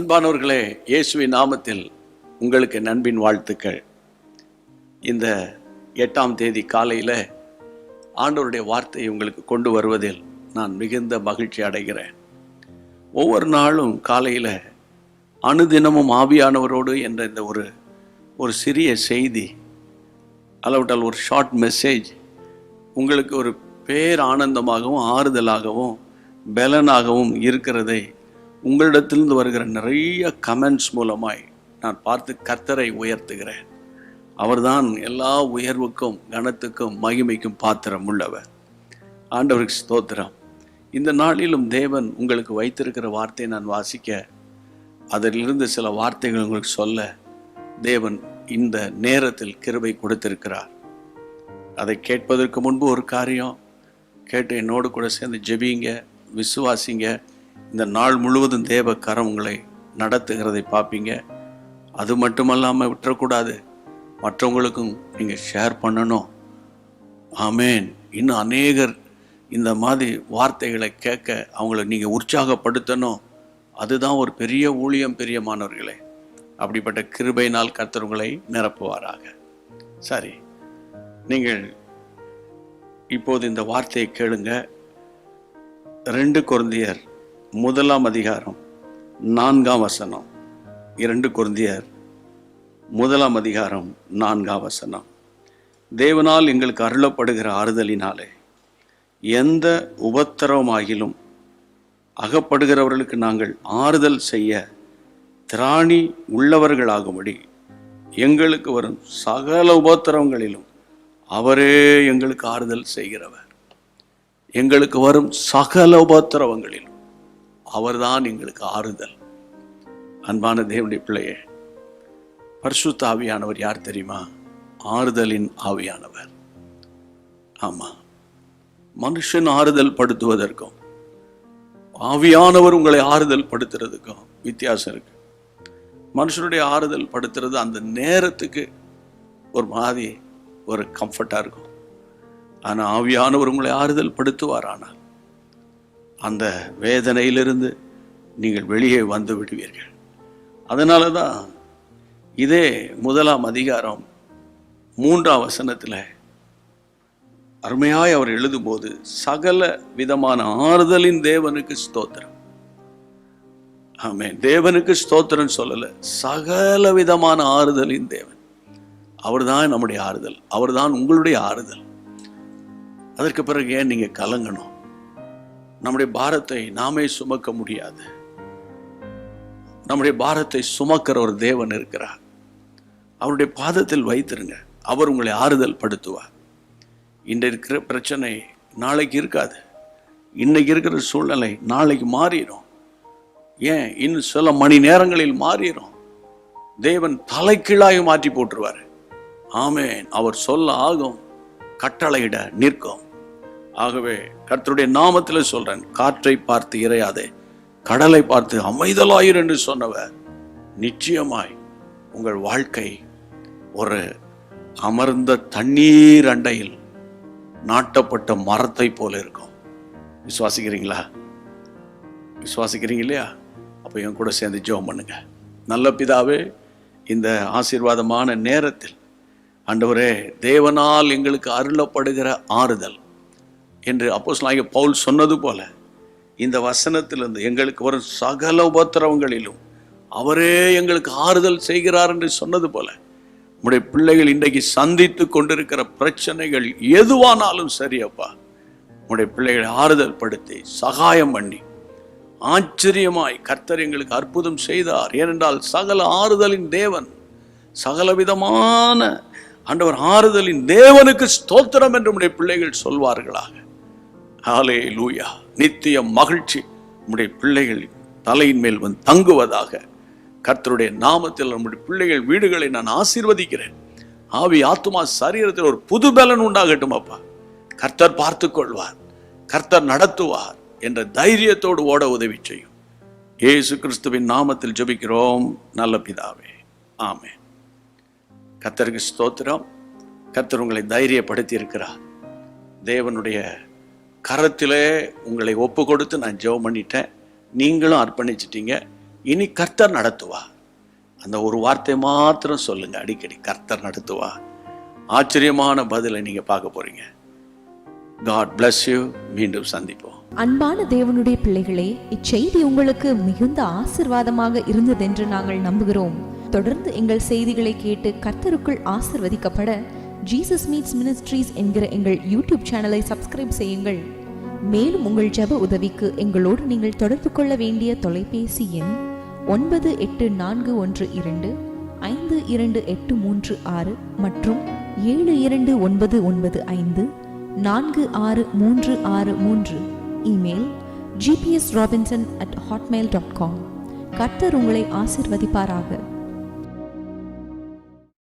அன்பானவர்களே, இயேசுவின் நாமத்தில் உங்களுக்கு நண்பின் வாழ்த்துக்கள். இந்த 8ஆம் தேதி காலையில் ஆண்டவருடைய வார்த்தையை உங்களுக்கு கொண்டு வருவதில் நான் மிகுந்த மகிழ்ச்சி அடைகிறேன். ஒவ்வொரு நாளும் காலையில் அனுதினமும் ஆவியானவரோடு என்ற இந்த ஒரு சிறிய செய்தி, அளவிட்டால் ஒரு ஷார்ட் மெசேஜ் உங்களுக்கு ஒரு பேர் ஆனந்தமாகவும் ஆறுதலாகவும் பலனாகவும் இருக்கிறதை உங்களிடத்திலிருந்து வருகிற நிறைய கமெண்ட்ஸ் மூலமாய் நான் பார்த்து கர்த்தரை உயர்த்துகிறேன். அவர்தான் எல்லா உயர்வுக்கும் கனத்துக்கும் மகிமைக்கும் பாத்திரம் உள்ளவர். ஆண்டவருக்கு ஸ்தோத்திரம். இந்த நாளிலும் தேவன் உங்களுக்கு வைத்திருக்கிற வார்த்தையை நான் வாசிக்க, அதிலிருந்து சில வார்த்தைகள் உங்களுக்கு சொல்ல தேவன் இந்த நேரத்தில் கிருபை கொடுத்திருக்கிறார். அதை கேட்பதற்கு முன்பு ஒரு காரியம் கேட்டு என்னோடு கூட சேர்ந்து ஜெபிங்க, விசுவாசிங்க. இந்த நாள் முழுவதும் தேவ கரம் உங்களை நடத்துகிறதை பார்ப்பீங்க. அது மட்டுமல்லாமல் விட்டுறக்கூடாது, மற்றவங்களுக்கும் நீங்கள் ஷேர் பண்ணணும். ஆமேன். இன்னும் அநேகர் இந்த மாதிரி வார்த்தைகளை கேட்க அவங்கள நீங்கள் உற்சாகப்படுத்தணும். அதுதான் ஒரு பெரிய ஊழியம் பிரியமானவர்களே. அப்படிப்பட்ட கிருபையினால் கர்த்தர் உங்களை நிரப்புவாராக. சரி, நீங்கள் இப்போது இந்த வார்த்தையை கேளுங்க. 2 கொரிந்தியர் 1ஆம் அதிகாரம் 4ஆம் வசனம். 2 கொரிந்தியர் 1ஆம் அதிகாரம் 4ஆம் வசனம். தேவனால் எங்களுக்கு அருளப்படுகிற ஆறுதலினாலே எந்த உபத்திரவமாகிலும் அகப்படுகிறவர்களுக்கு நாங்கள் ஆறுதல் செய்ய திராணி உள்ளவர்களாகும்படி எங்களுக்கு வரும் சகல உபத்திரவங்களிலும் அவரே எங்களுக்கு ஆறுதல் செய்கிறவர். எங்களுக்கு வரும் சகல உபத்திரவங்களிலும் அவர்தான் எங்களுக்கு ஆறுதல். அன்பான தேவனுடைய பிள்ளையே, பரிசுத்த ஆவியானவர் யார் தெரியுமா? ஆறுதலின் ஆவியானவர். ஆமா, மனுஷன் ஆறுதல் படுத்துவதற்கும் ஆவியானவர் உங்களை ஆறுதல் படுத்துறதுக்கும் வித்தியாசம் இருக்கு. மனுஷனுடைய ஆறுதல் படுத்துறது அந்த நேரத்துக்கு ஒரு மாதிரி ஒரு கம்ஃபர்ட்டாக இருக்கும். ஆனால் ஆவியானவர் உங்களை ஆறுதல் படுத்துவார். ஆனால் அந்த வேதனையிலிருந்து நீங்கள் வெளியே வந்து விடுவீர்கள். அதனால தான் இதே 1ஆம் அதிகாரம் 3ஆம் வசனத்தில் அருமையாய் அவர் எழுதும்போது சகல விதமான ஆறுதலின் தேவனுக்கு ஸ்தோத்திரம். ஆமென். தேவனுக்கு ஸ்தோத்திரம் சொல்லல, சகல விதமான ஆறுதலின் தேவன். அவர்தான் நம்முடைய ஆறுதல், அவர்தான் உங்களுடைய ஆறுதல். அதற்கு பிறகு ஏன் நீங்க கலங்கணும்? நம்முடைய பாரத்தை நாமே சுமக்க முடியாது. நம்முடைய பாரத்தை சுமக்கிற ஒரு தேவன் இருக்கிறார். அவருடைய பாதத்தில் வைத்திருங்க, அவர் உங்களை ஆறுதல் படுத்துவார். இன்றைக்கு இருக்கிற பிரச்சனை நாளைக்கு இருக்காது. இன்னைக்கு இருக்கிற சூழ்நிலை நாளைக்கு மாறிடும். ஏன், இன்னும் சில மணி நேரங்களில் மாறிடும். தேவன் தலைகீழாக மாற்றி போட்டுருவார். ஆமென். அவர் சொல்ல ஆகும், கட்டளையிட நிற்கும். ஆகவே கர்த்தருடைய நாமத்தில் சொல்றேன், காற்றை பார்த்து இறையாதே, கடலை பார்த்து அமைதலாயிரு என்று சொன்னவர் நிச்சயமாய் உங்கள் வாழ்க்கை ஒரு அமர்ந்த தண்ணீர் அண்டையில் நாட்டப்பட்ட மரத்தை போல இருக்கும். விசுவாசிக்கிறீங்களா? விசுவாசிக்கிறீங்க இல்லையா? அப்போ என் கூட சேர்ந்து ஜெபம் பண்ணுங்க. நல்ல பிதாவே, இந்த ஆசீர்வாதமான நேரத்தில் ஆண்டவரே, தேவனால் எங்களுக்கு அருளப்படுகிற ஆறுதல் என்று அப்போஸ்தலனாகிய பவுல் சொன்னது போல, இந்த வசனத்திலிருந்து எங்களுக்கு வரும் சகல உபத்திரவங்களிலும் அவரே எங்களுக்கு ஆறுதல் செய்கிறார் என்று சொன்னது போல, உம்முடைய பிள்ளைகள் இன்றைக்கு சந்தித்து கொண்டிருக்கிற பிரச்சனைகள் எதுவானாலும் சரியப்பா, உம்முடைய பிள்ளைகளை ஆறுதல் படுத்தி சகாயம் பண்ணி ஆச்சரியமாய் கர்த்தர் எங்களுக்கு அற்புதம் செய்தார். ஏனென்றால் சகல ஆறுதலின் தேவன், சகலவிதமான ஆண்டவர் ஆறுதலின் தேவனுக்கு ஸ்தோத்திரம் என்று உம்முடைய பிள்ளைகள் சொல்வார்களாக. ஹல்லேலூயா. நித்திய மகிழ்ச்சி உம்முடைய பிள்ளைகள் தலையின் மேல் வந்து தங்குவதாக. கர்த்தருடைய நாமத்தில் நம்முடைய பிள்ளைகள் வீடுகளை நான் ஆசீர்வதிக்கிறேன். ஆவி ஆத்துமா சரீரத்தில் ஒரு புது பலன் உண்டாகட்டும் அப்பா. கர்த்தர் பார்த்து கொள்வார், கர்த்தர் நடத்துவார் என்ற தைரியத்தோடு ஓட உதவி செய்யும். இயேசு கிறிஸ்துவின் நாமத்தில் ஜெபிக்கிறோம் நல்ல பிதாவே, ஆமென். கர்த்தருக்கு ஸ்தோத்திரம். கர்த்தர் உங்களை தைரியப்படுத்தி இருக்கிறார். தேவனுடைய கரத்திலே உங்களை ஒப்பு கொடுத்து நான் ஜெபம் பண்ணிட்டேன். நீங்களும் அர்ப்பணிச்சிட்டீங்க. இனி கர்த்தர் நடத்துவா. அந்த ஒரு வார்த்தை மாத்திரம் சொல்லுங்க அடிக்கடி, கர்த்தர் நடத்துவா. ஆச்சரியமான பதிலை நீங்க பார்க்க போறீங்க. God bless you. மீண்டும் சந்திப்போம். அன்பான தேவனுடைய பிள்ளைகளே, இச்செய்தி உங்களுக்கு மிகுந்த ஆசீர்வாதமாக இருந்ததென்று நாங்கள் நம்புகிறோம். தொடர்ந்து எங்கள் செய்திகளை கேட்டு கர்த்தருக்குள் ஆசீர்வதிக்கப்பட ஜீசஸ் மீட்ஸ் மினிஸ்ட்ரீஸ் என்கிற எங்கள் யூடியூப் சேனலை சப்ஸ்கிரைப் செய்யுங்கள். மேலும் உங்கள் ஜெப உதவிக்கு எங்களோடு நீங்கள் தொடர்பு கொள்ள வேண்டிய தொலைபேசி எண் 9842252836 மற்றும் 7299546363. Email gpsrobinson@hotmail.com. கர்த்தர் உங்களை ஆசீர்வதிப்பாராக.